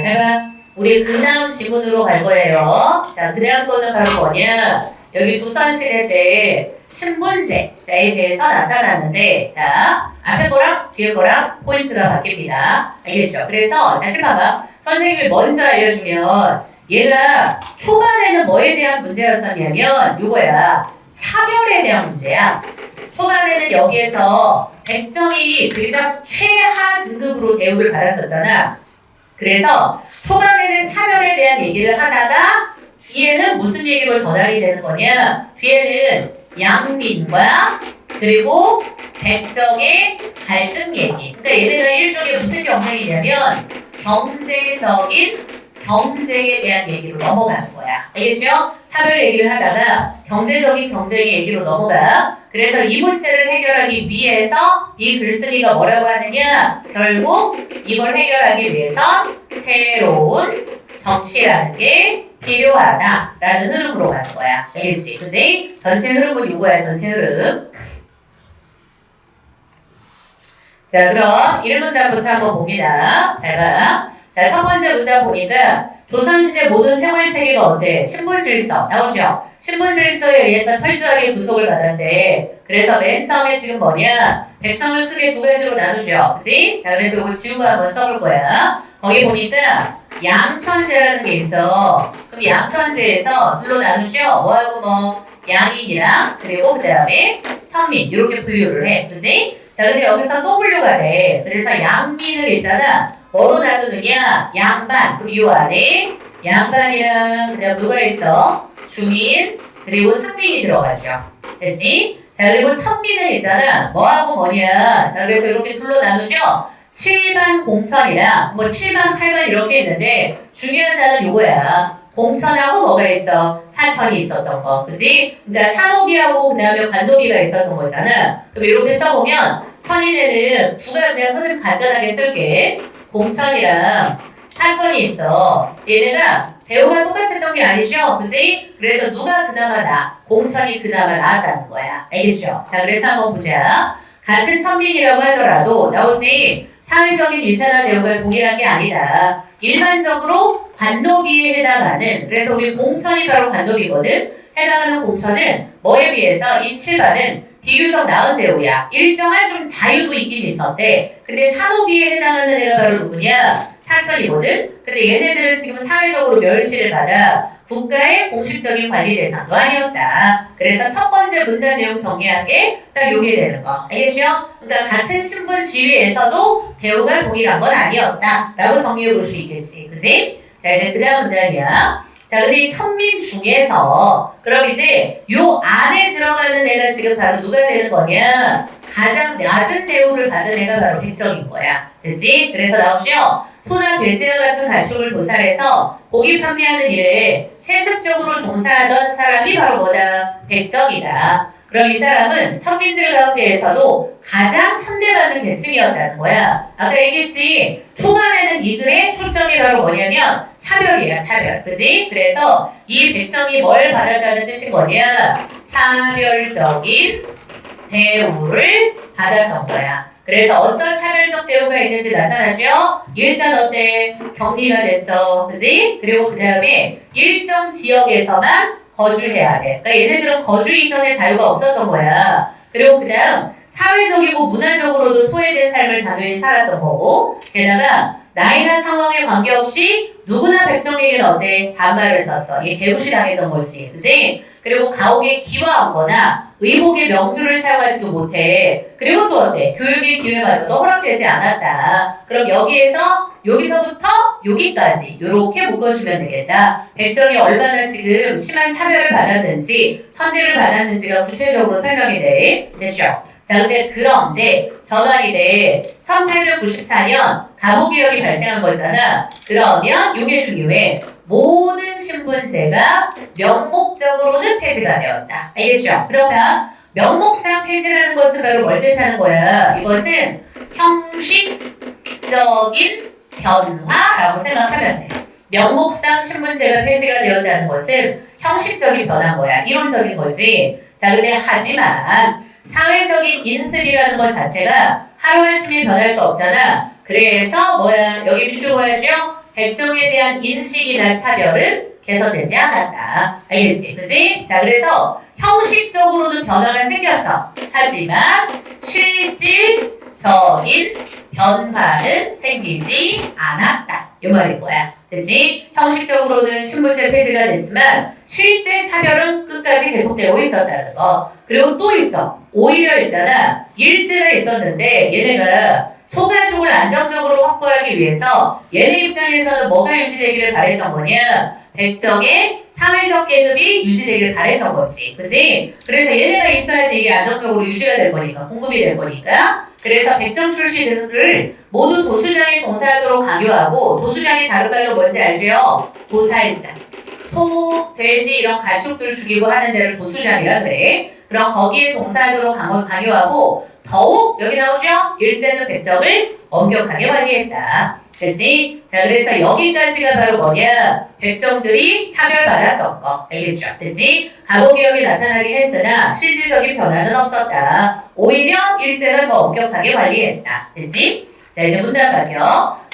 잘 봐. 우리 그 다음 지문으로 갈 거예요. 자, 그 다음 거는 바로 뭐냐? 여기 조선시대 때 신분제에 대해서 나타났는데, 자, 앞에 거랑 뒤에 거랑 포인트가 바뀝니다. 알겠죠? 그래서 다시 봐봐. 선생님이 먼저 알려주면 얘가 초반에는 뭐에 대한 문제였었냐면 요거야. 차별에 대한 문제야. 초반에는 여기에서 백정이 대작 최하 등급으로 대우를 받았었잖아. 그래서 초반에는 차별에 대한 얘기를 하다가 뒤에는 무슨 얘기로 전환이 되는 거냐? 뒤에는 양민과 그리고 백정의 갈등 얘기. 그러니까 얘네가 일종의 무슨 경쟁이냐면 경제에 대한 얘기로 넘어가는 거야. 알겠죠? 차별 얘기를 하다가 경제적인 경쟁의 얘기로 넘어가. 그래서 이 문제를 해결하기 위해서 이 글쓴이가 뭐라고 하느냐? 결국 이걸 해결하기 위해선 새로운 정치라는 게 필요하다라는 흐름으로 가는 거야. 알겠지? 그지? 전체 흐름은 이거야. 전체 흐름. 자, 그럼 1문단부터 한번 봅니다. 잘 봐. 자, 첫 번째 문단 보니까 조선시대 모든 생활체계가 어때? 신분질서 나오죠? 신분질서에 의해서 철저하게 구속을 받았대. 그래서 맨 처음에 지금 뭐냐? 백성을 크게 두 가지로 나누죠. 그치? 자, 그래서 이거 지우가 한번 써볼 거야. 거기 보니까 양천제라는 게 있어. 그럼 양천제에서 둘로 나누죠? 뭐하고 뭐? 양인이랑 그리고 그 다음에 천민 이렇게 분류를 해. 그치? 자, 근데 여기서 또 분류가 돼. 그래서 양민을 있잖아. 뭐로 나누느냐? 양반. 그리고 요 안에 양반이랑 그다음 누가 있어? 주민 그리고 상민이 들어가죠. 그치? 자, 그리고 천민은 있잖아. 뭐하고 뭐냐? 자, 그래서 이렇게 둘로 나누죠? 7반 공천이랑 뭐 7반 8반 이렇게 있는데 중요한 단어는 요거야. 공천하고 뭐가 있어? 사천이 있었던 거. 그치? 그러니까 산호비하고 그 다음에 관노비가 있었던 거잖아. 그럼 이렇게 써보면 천인에는 두 가지 그냥 선생님 간단하게 쓸게. 공천이랑 사천이 있어. 얘네가 대우가 똑같았던 게 아니죠? 그치? 그래서 누가 그나마 나? 공천이 그나마 나았다는 거야. 알겠죠? 자, 그래서 한번 보자. 같은 천민이라고 하더라도 나올지 사회적인 위세나 대우가 동일한 게 아니다. 일반적으로 관노비에 해당하는, 그래서 우리 공천이 바로 관노비거든. 해당하는 공천은 뭐에 비해서 이 7반은 비교적 나은 대우야. 일정한 좀 자유도 있긴 있었대. 근데 산호비에 해당하는 애가 바로 누구냐? 사천이거든. 근데 얘네들은 지금 사회적으로 멸시를 받아 국가의 공식적인 관리 대상도 아니었다. 그래서 첫 번째 문단 내용 정리한 게 딱 요게 되는 거. 알겠죠? 그러니까 같은 신분 지위에서도 대우가 동일한 건 아니었다. 라고 정리해 볼 수 있겠지. 그치? 자, 이제 그 다음 문단이야. 자, 근데 이 천민 중에서 그럼 이제 요 안에 들어가는 애가 지금 바로 누가 되는 거냐? 가장 낮은 대우를 받은 애가 바로 백정인 거야. 그치? 그래서 나오죠? 소나 돼지와 같은 가축을 도살해서 고기 판매하는 일에 세습적으로 종사하던 사람이 바로 뭐다? 백정이다. 그럼 이 사람은 천민들 가운데에서도 가장 천대받는 계층이었다는 거야. 아까 얘기했지. 초반에는 이들의 초점이 바로 뭐냐면 차별이야, 차별. 그지? 그래서 이 백정이 뭘 받았다는 뜻인 거냐? 차별적인 대우를 받았던 거야. 그래서 어떤 차별적 대우가 있는지 나타나죠? 일단 어때? 격리가 됐어. 그지? 그리고 그 다음에 일정 지역에서만 거주해야 돼. 그러니까 얘네들은 거주 이전에 자유가 없었던 거야. 그리고 그 다음 사회적이고 문화적으로도 소외된 삶을 당연히 살았던 거고, 게다가 나이나 상황에 관계없이 누구나 백정에게는 어때? 반말을 썼어. 이게 개무시당했던 거지. 그치? 그리고 가옥에 기화한 거나 의복의 명주를 사용하지도 못해. 그리고 또 어때? 교육의 기회마저도 허락되지 않았다. 그럼 여기서부터 여기까지 이렇게 묶어주면 되겠다. 백정이 얼마나 지금 심한 차별을 받았는지, 천대를 받았는지가 구체적으로 설명이 되죠. 자, 그런데 전환이 돼 1894년 감호개혁이 발생한 거잖아. 그러면 이게 중요해. 모든 신분제가 명목적으로는 폐지가 되었다. 알겠죠? 그러면 명목상 폐지라는 것은 바로 뭘 뜻하는 거야? 이것은 형식적인 변화라고 생각하면 돼. 명목상 신분제가 폐지가 되었다는 것은 형식적인 변화인 거야. 이론적인 거지. 자, 근데 하지만 사회적인 인습이라는 것 자체가 하루아침에 변할 수 없잖아. 그래서 여기 비추어야죠. 백정에 대한 인식이나 차별은 개선되지 않았다. 알겠지? 그치? 자, 그래서 형식적으로는 변화가 생겼어. 하지만 실질적인 변화는 생기지 않았다. 이 말인 거야. 그치? 형식적으로는 신분제 폐지가 됐지만 실제 차별은 끝까지 계속되고 있었다는 거. 그리고 또 있어. 오히려 있잖아. 일제가 있었는데 얘네가 소가족을 안정적으로 확보하기 위해서 얘네 입장에서는 뭐가 유지되기를 바랬던 거냐? 백정의 사회적 계급이 유지되기를 바랬던 거지. 그치? 그래서 얘네가 있어야지 이게 안정적으로 유지가 될 거니까, 공급이 될 거니까. 그래서 백정 출신들을 모두 도수장에 종사하도록 강요하고, 도수장이 다른 말로 뭔지 알죠? 도살장. 소, 돼지 이런 가축들 죽이고 하는 데를 도수장이라 그래. 그럼 거기에 동사하도록 강요하고, 더욱 여기 나오죠? 일제는 백정을 엄격하게 관리했다. 그치? 자, 그래서 여기까지가 바로 뭐냐? 백정들이 차별받았던 거. 알겠죠? 그치? 가보개혁이 나타나긴 했으나 실질적인 변화는 없었다. 오히려 일제가 더 엄격하게 관리했다. 그치? 자, 이제 문단 발표.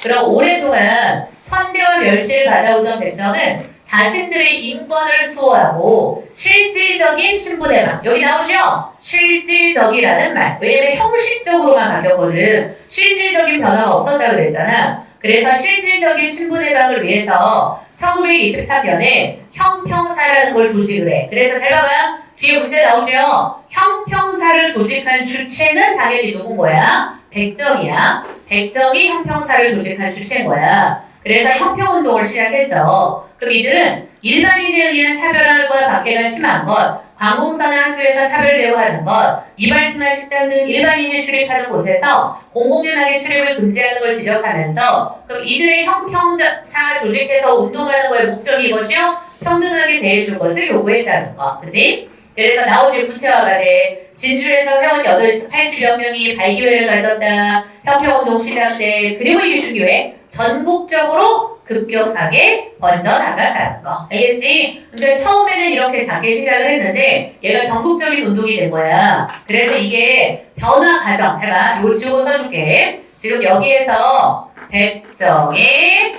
그럼 오랫동안 선대와 멸시를 받아오던 백정은 자신들의 인권을 수호하고 실질적인 신분의 여기 나오죠? 실질적이라는 말. 왜냐면 형식적으로만 바뀌었거든. 실질적인 변화가 없었다 그랬잖아. 그래서 실질적인 신분의 방을 위해서 1923년에 형평사라는 걸 조직을 해. 그래서 잘 봐봐. 뒤에 문제 나오죠? 형평사를 조직한 주체는 당연히 누군 거야? 백정이야. 백정이 형평사를 조직한 주체인 거야. 그래서 형평운동을 시작했어. 그럼 이들은 일반인에 의한 차별화와 박해가 심한 것, 관공서나 학교에서 차별 대우하는 것, 이발소나 식당 등 일반인이 출입하는 곳에서 공공연하게 출입을 금지하는 걸 지적하면서 그럼 이들의 형평사 조직해서 운동하는 거의 목적이 이거죠? 평등하게 대해줄 것을 요구했다는 거. 그치? 그래서 나오지 구체화가 돼. 진주에서 회원 80여 명이 발기회를 가졌다. 형평운동 시작 때. 그리고 이게 중요해. 전국적으로 급격하게 번져나갔다는 거. 알겠지? 근데 처음에는 이렇게 작게 시작을 했는데 얘가 전국적인 운동이 된 거야. 그래서 이게 변화 과정. 잘 봐. 이거 지우고 써줄게. 지금 여기에서 백정의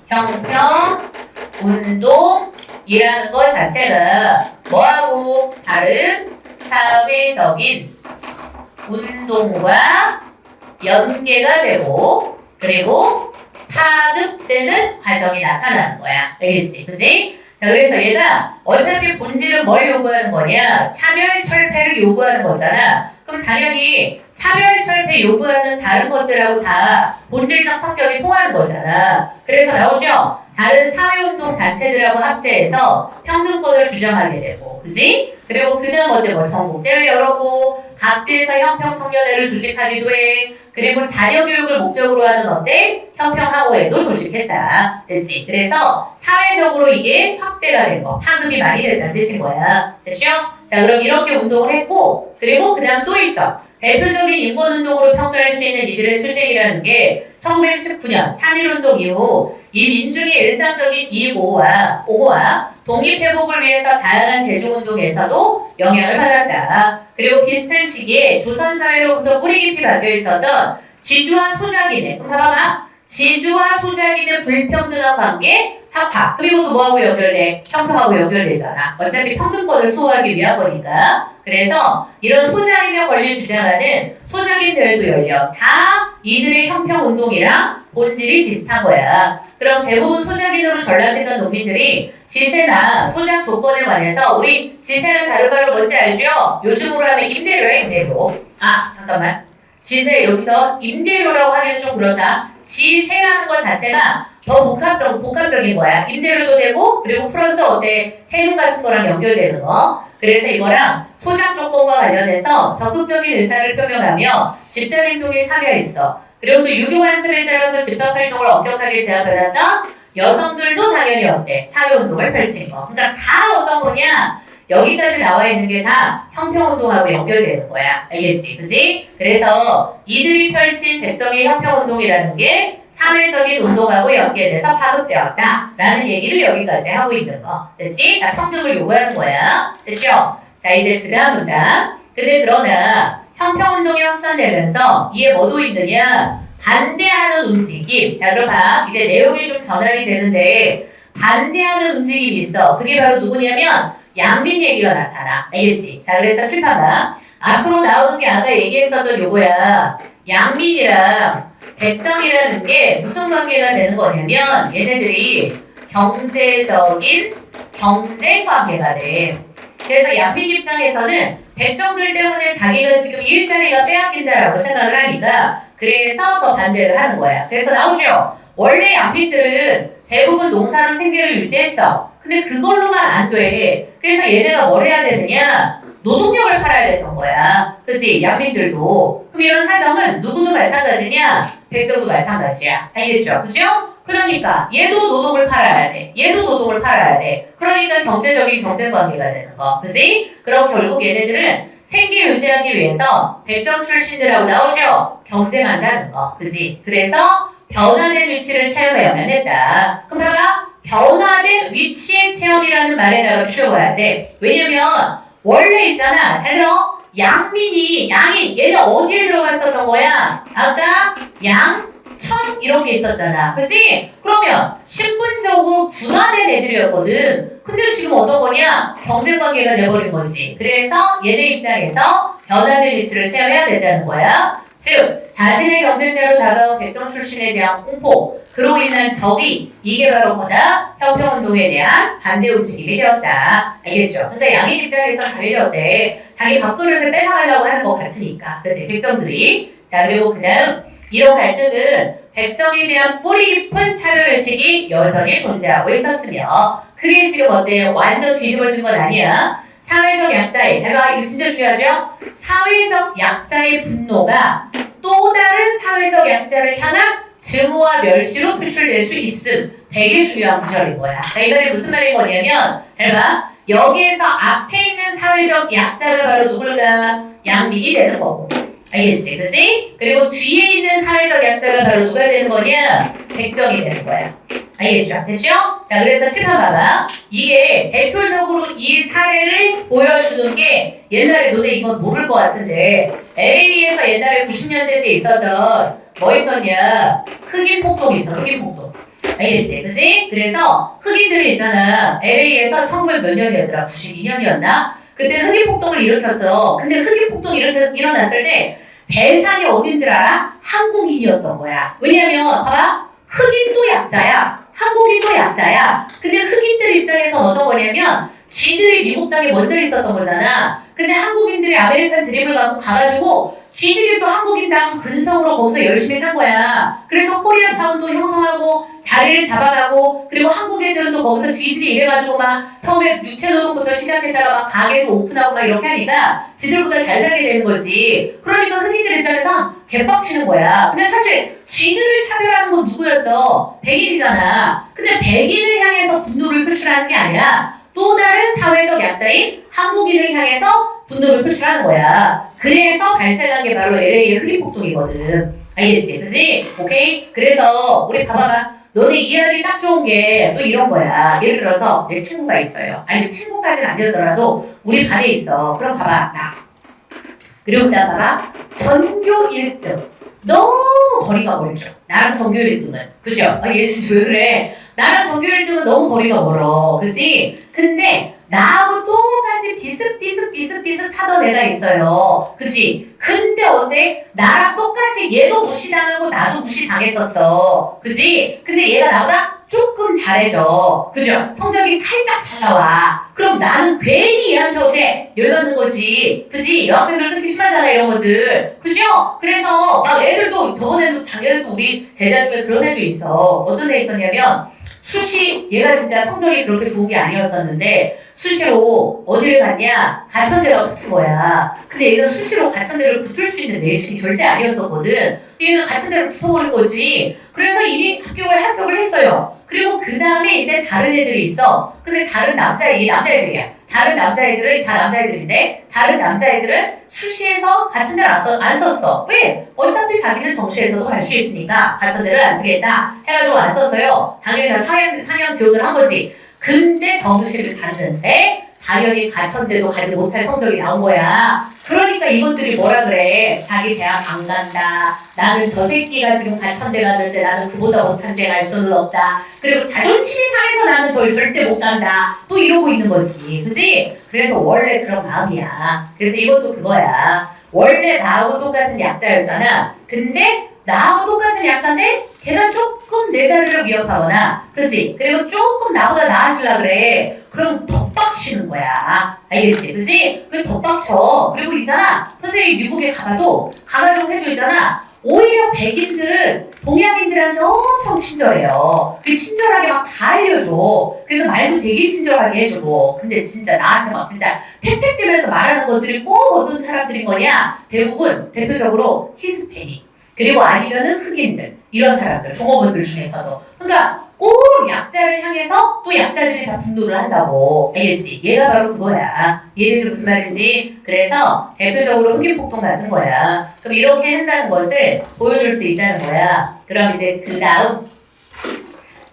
형평 운동이라는 것 자체가 뭐하고 다른 사회적인 운동과 연계가 되고 그리고 파급되는 과정이 나타나는 거야. 알겠지? 그치? 자, 그래서 얘가 어차피 본질은 뭘 요구하는 거냐? 차별철폐를 요구하는 거잖아. 그럼 당연히 차별철폐 요구하는 다른 것들하고 다 본질적 성격이 통하는 거잖아. 그래서 나오죠? 다른 사회운동 단체들하고 합세해서 평등권을 주장하게 되고, 그지? 그리고 그 다음 어때? 뭐 전국대회 열었고, 각지에서 형평청년회를 조직하기도 해. 그리고 자녀교육을 목적으로 하는 어때? 형평학원회도 조직했다. 됐지? 그래서 사회적으로 이게 확대가 된 거, 파급이 많이 됐다는 뜻인 거야. 됐죠? 자, 그럼 이렇게 운동을 했고, 그리고 그 다음 또 있어. 대표적인 인권운동으로 평가할 수 있는 이들의 수식이라는 게 1919년 3.1운동 이후 이 민중의 일상적인 옹호와 독립회복을 위해서 다양한 대중운동에서도 영향을 받았다. 그리고 비슷한 시기에 조선사회로부터 뿌리 깊이 박혀 있었던 지주와 소작인의, 그럼 봐봐봐. 지주와 소작인의 불평등한 관계, 타파. 그리고 또 뭐하고 연결돼? 형평하고 연결되잖아. 어차피 평등권을 수호하기 위한 거니까. 그래서 이런 소작인의 권리 주장하는 소작인 대회도 열려. 다 이들의 형평운동이랑 본질이 비슷한 거야. 그럼 대부분 소작인으로 전락했던 농민들이 지세나 소작 조건에 관해서 우리 지세가 다른 말로 뭔지 알죠? 요즘으로 하면 임대료야, 임대료. 아, 잠깐만. 지세 여기서 임대료라고 하기는 좀 그렇다. 지세라는 것 자체가 더 복합적인 거야. 임대료도 되고 그리고 플러스 어때? 세금 같은 거랑 연결되는 거. 그래서 이거랑 소작 조건과 관련해서 적극적인 의사를 표명하며 집단행동에 참여했어. 그리고 또 유교 관습에 따라서 집단활동을 엄격하게 제한받았던 여성들도 당연히 어때? 사회운동을 펼친 거. 그러니까 다 어떤 거냐? 여기까지 나와 있는 게 다 형평운동하고 연결되는 거야. 알겠지? 그지? 그래서 이들이 펼친 백정의 형평운동이라는 게 사회적인 운동하고 연계돼서 파급되었다. 라는 얘기를 여기까지 하고 있는 거. 됐지? 다 평등을 요구하는 거야. 됐죠? 자, 이제 그 다음 문단. 근데 그러나 형평운동이 확산되면서 이에 뭐도 있느냐? 반대하는 움직임. 자, 그럼 봐. 이제 내용이 좀 전환이 되는데 반대하는 움직임이 있어. 그게 바로 누구냐면 양민 얘기가 나타나. 알겠지? 자, 그래서 칠판 봐. 앞으로 나오는 게 아까 얘기했었던 요거야. 양민이랑 백정이라는 게 무슨 관계가 되는 거냐면 얘네들이 경제적인 경쟁 관계가 돼. 그래서 양민 입장에서는 백정들 때문에 자기가 지금 일자리가 빼앗긴다라고 생각을 하니까 그래서 더 반대를 하는 거야. 그래서 나오죠. 원래 양민들은 대부분 농사로 생계를 유지했어. 근데 그걸로만 안 돼. 그래서 얘네가 뭘 해야 되느냐? 노동력을 팔아야 됐던 거야. 그치? 양민들도. 그럼 이런 사정은 누구도 마찬가지냐? 백정도 마찬가지야. 알겠죠? 그죠? 그러니까 얘도 노동을 팔아야 돼. 얘도 노동을 팔아야 돼. 그러니까 경제적인 경쟁 관계가 되는 거. 그치? 그럼 결국 얘네들은 생계 유지하기 위해서 백정 출신들하고 나오죠? 경쟁한다는 거. 그치? 그래서 변화된 위치를 체험해야만 된다. 그럼 봐봐. 변화된 위치의 체험이라는 말에다가 붙여봐야 돼. 왜냐면 원래 있잖아. 잘 들어. 양민이, 양인, 얘는 어디에 들어갔었던 거야? 아까 양천 이렇게 있었잖아. 그치? 그러면 신분적으로 분화된 애들이었거든. 근데 지금 어떤 거냐? 경쟁관계가 돼버린 거지. 그래서 얘네 입장에서 변화된 위치를 체험해야 된다는 거야. 즉 자신의 경쟁자로 다가온 백정 출신에 대한 공포, 그로 인한 적이 이게 바로 뭐다? 형평운동에 대한 반대 움직임이 되었다. 알겠죠? 근데 양인 입장에서 자기를 어때? 자기 밥그릇을 뺏어가려고 하는 것 같으니까. 그치? 백정들이. 자, 그리고 그 다음 이런 갈등은 백정에 대한 뿌리 깊은 차별의식이 여전히 존재하고 있었으며 그게 지금 어때? 완전 뒤집어진 건 아니야. 사회적 약자의, 잘 봐, 이거 진짜 중요하죠? 사회적 약자의 분노가 또 다른 사회적 약자를 향한 증오와 멸시로 표출될 수 있음. 되게 중요한 구절인 거야. 그러니까 이 말이 무슨 말인 거냐면, 잘 봐, 여기에서 앞에 있는 사회적 약자가 바로 누굴까? 양민이 되는 거고. 알겠지? 그치? 그리고 뒤에 있는 사회적 약자가 바로 누가 되는 거냐? 백정이 되는 거야. 알겠죠? 됐죠? 자, 그래서 칠판 봐봐. 이게 대표적으로 이 사례를 보여주는 게 옛날에 너네 이건 모를 것 같은데 LA에서 옛날에 90년대 때 있었던 뭐 있었냐? 흑인 폭동이 있어. 흑인 폭동. 알겠지? 그치? 그래서 흑인들이 있잖아. LA에서 1900 몇 년이었더라? 92년이었나? 그때 흑인 폭동을 일으켰어. 근데 흑인 폭동이 일어났을 때 대상이 어딘 줄 알아? 한국인이었던 거야. 왜냐면 봐봐. 흑인도 약자야. 한국인도 약자야. 근데 흑인들 입장에서 어떤 거냐면 지들이 미국 땅에 먼저 있었던 거잖아. 근데 한국인들이 아메리칸 드림을 갖고 가가지고 지들이 또 한국인 땅 근성으로 거기서 열심히 산 거야. 그래서 코리아타운도 형성하고 자리를 잡아가고 그리고 한국 애들은 또 거기서 뒤지게 일해가지고 막 처음에 유체노동부터 시작했다가 막 가게도 오픈하고 막 이렇게 하니까 지들보다 잘 살게 되는 거지. 그러니까 흑인들 입장에선 개빡치는 거야. 근데 사실 지들을 차별하는 건 누구였어? 백인이잖아. 근데 백인을 향해서 분노를 표출하는 게 아니라 또 다른 사회적 약자인 한국인을 향해서 분노를 표출하는 거야. 그래서 발생한 게 바로 LA의 흑인 폭동이거든. 알겠지? 그치? 오케이? 그래서 우리 봐봐봐. 너네 이해하기 딱 좋은 게 또 이런 거야. 예를 들어서 내 친구가 있어요. 아니 친구까지는 아니더라도 우리 반에 있어. 그럼 봐봐. 나. 그리고 그다음 봐봐. 전교 1등. 너무 거리가 멀죠. 나랑 전교 1등은. 그죠? 예수 왜 그래? 나랑 전교 1등은 너무 거리가 멀어. 그치? 근데 나하고 똑같이 비슷하던 애가 있어요. 그치? 근데 어때? 나랑 똑같이 얘도 무시당하고 나도 무시당했었어. 그치? 근데 얘가 나보다 조금 잘해줘. 그죠? 성적이 살짝 잘 나와. 그럼 나는 괜히 얘한테 어때? 열받는 거지. 그치? 여학생들 특히 심하잖아, 이런 것들. 그죠? 그래서 막 애들도 저번에도 작년에도 우리 제자 중에 그런 애도 있어. 어떤 애 있었냐면 수시 얘가 진짜 성적이 그렇게 좋은 게 아니었었는데 수시로 어디를 갔냐? 가천대가 붙은 거야. 근데 얘는 수시로 가천대를 붙을 수 있는 내신이 절대 아니었었거든. 얘는 가천대를 붙어버린 거지. 그래서 이미 합격을 했어요. 그리고 그 다음에 이제 다른 애들이 있어. 근데 다른 남자애들이야. 다른 남자애들은 다 남자애들인데 다른 남자애들은 수시에서 가천대를 안 썼어. 왜? 어차피 자기는 정시에서도 갈 수 있으니까 가천대를 안 쓰겠다 해가지고 안 썼어요. 당연히 다 상향 지원을 한 거지. 근데 정시를 갔는데 당연히 가천대도 가지 못할 성적이 나온 거야. 그러니까 이분들이 뭐라 그래? 자기 대학 안 간다. 나는 저 새끼가 지금 가천대 갔는데 나는 그보다 못한 데 갈 수는 없다. 그리고 자존심이 상해서 나는 널 절대 못 간다. 또 이러고 있는 거지. 그치? 그래서 원래 그런 마음이야. 그래서 이것도 그거야. 원래 나하고 똑같은 약자였잖아. 근데 나하고 똑같은 약자인데 걔가 조금 내 자리를 위협하거나, 그치? 그리고 조금 나보다 나아지려 그래. 그럼 더 빡치는 거야. 알겠지? 그치? 그 더 빡쳐. 그리고 있잖아. 선생님이 미국에 가가지고 해도 있잖아. 오히려 백인들은 동양인들한테 엄청 친절해요. 그 친절하게 막 다 알려줘. 그래서 말도 되게 친절하게 해주고. 근데 진짜 나한테 막 진짜 택택대면서 말하는 것들이 꼭 어떤 사람들인 거냐? 대표적으로 히스패닉. 그리고 아니면은 흑인들. 이런 사람들, 종업원들 중에서도. 그러니까 꼭 약자를 향해서 또 약자들이 다 분노를 한다고. 알겠지? 얘가 바로 그거야. 이해되지 무슨 말인지? 그래서 대표적으로 흑인 폭동 같은 거야. 그럼 이렇게 한다는 것을 보여줄 수 있다는 거야. 그럼 이제 그 다음.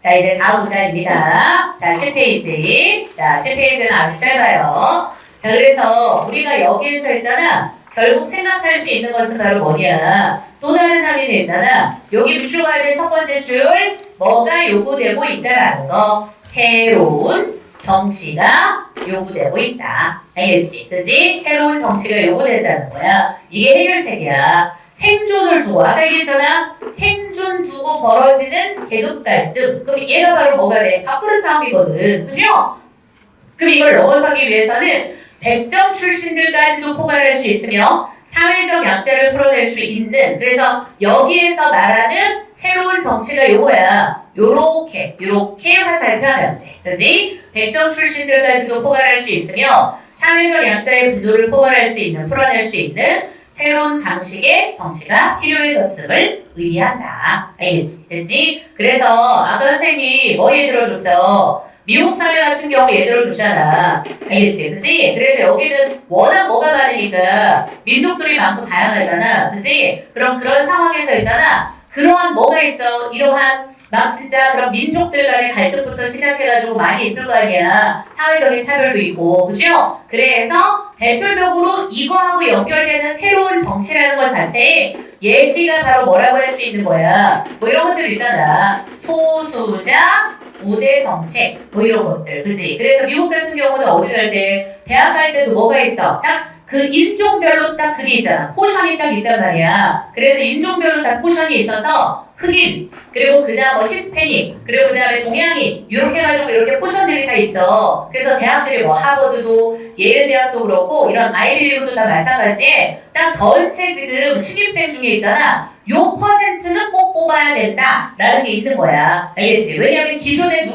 자, 이제 다음 문단입니다. 자, 10페이지. 자, 10페이지는 아주 짧아요. 자, 그래서 우리가 여기에서 있잖아. 결국 생각할 수 있는 것은 바로 뭐냐? 또 다른 함의는 있잖아. 여기 물주가야 될 첫 번째 줄, 뭐가 요구되고 있다라는 거. 새로운 정치가 요구되고 있다. 알겠지? 그지? 새로운 정치가 요구된다는 거야. 이게 해결책이야. 생존을 두고, 아까 얘기했잖아. 생존 두고 벌어지는 계급 갈등. 그럼 얘가 바로 뭐가 돼? 밥그릇 싸움이거든. 그죠? 그럼 이걸 넘어서기 위해서는 100점 출신들까지도 포괄할 수 있으며 사회적 약자를 풀어낼 수 있는, 그래서 여기에서 말하는 새로운 정치가 요거야. 요렇게 화살표 하면 돼. 그지? 100점 출신들까지도 포괄할 수 있으며 사회적 약자의 분노를 포괄할 수 있는, 풀어낼 수 있는 새로운 방식의 정치가 필요해졌음을 의미한다. 알겠지? 그치? 그래서 아까 선생님이 뭐 예를 들어줬어? 미국 사회 같은 경우 예를 들어줬잖아. 알겠지? 그치? 그래서 여기는 워낙 뭐가 많으니까 민족들이 많고 다양하잖아. 그치? 그럼 그런 상황에서 있잖아. 그러한 뭐가 있어? 이러한 막 진짜 그런 민족들 간의 갈등부터 시작해가지고 많이 있을 거 아니야. 사회적인 차별도 있고. 그죠? 그래서 대표적으로 이거하고 연결되는 새로운 정치라는 것 자체에 예시가 바로 뭐라고 할 수 있는 거야. 뭐 이런 것들 있잖아. 소수자 우대 정책 뭐 이런 것들. 그치? 그래서 미국 같은 경우는 어디 갈 때, 대학 갈 때도 뭐가 있어? 딱 그 인종별로 딱 그게 있잖아. 포션이 딱 있단 말이야. 그래서 인종별로 다 포션이 있어서 흑인, 그리고 그 다음 뭐 히스패닉, 그리고 그 다음에 동양인, 이렇게 해가지고 이렇게 포션들이 다 있어. 그래서 대학들이 뭐 하버드도, 예일 대학도 그렇고, 이런 아이비리그도 다 마찬가지에 딱 전체 지금 신입생 중에 있잖아. 요 퍼센트는 꼭 뽑아야 된다. 라는 게 있는 거야. 알겠지? 왜냐면 기존에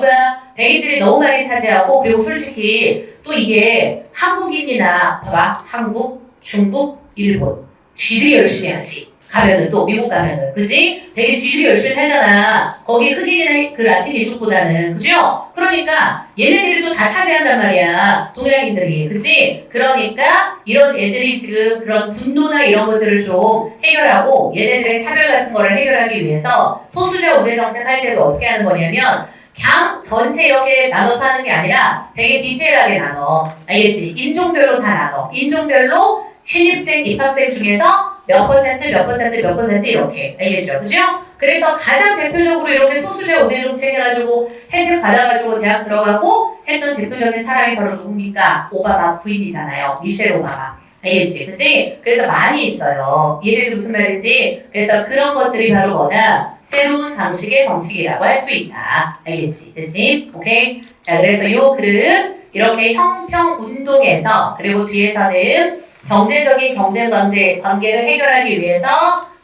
백인들이 너무 많이 차지하고, 그리고 솔직히 또 이게 한국인이나, 봐봐. 한국, 중국, 일본. 쥐들이 열심히 하지. 가면은 또 미국 가면은 그치? 되게 뒤지게 열심히 살잖아. 거기 흑인이나 그 라틴 이쪽보다는 그죠? 그러니까 얘네들이 또 다 차지한단 말이야. 동양인들이 그치? 그러니까 이런 애들이 지금 그런 분노나 이런 것들을 좀 해결하고 얘네들의 차별 같은 거를 해결하기 위해서 소수자 우대 정책 할 때도 어떻게 하는 거냐면 그냥 전체 이렇게 나눠서 하는 게 아니라 되게 디테일하게 나눠. 알겠지? 인종별로 다 나눠. 인종별로 신입생, 입학생 중에서 몇 퍼센트 이렇게. 알겠죠? 그죠? 그래서 가장 대표적으로 이렇게 소수자 우대 정책 해가지고 혜택 받아가지고 대학 들어가고 했던 대표적인 사람이 바로 누굽니까? 오바마 부인이잖아요. 미셸 오바마. 알겠지? 그치? 그래서 많이 있어요. 이해되지 무슨 말인지? 그래서 그런 것들이 바로 뭐다? 새로운 방식의 정책이라고 할 수 있다. 알겠지? 그치? 오케이? 자, 그래서 요 글은 이렇게 형평운동에서, 그리고 뒤에서는 경제적인 경쟁 관계를 해결하기 위해서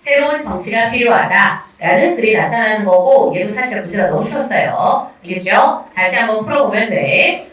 새로운 정치가 필요하다라는 글이 나타나는 거고, 얘도 사실 문제가 너무 쉬웠어요. 알겠죠? 다시 한번 풀어보면 돼.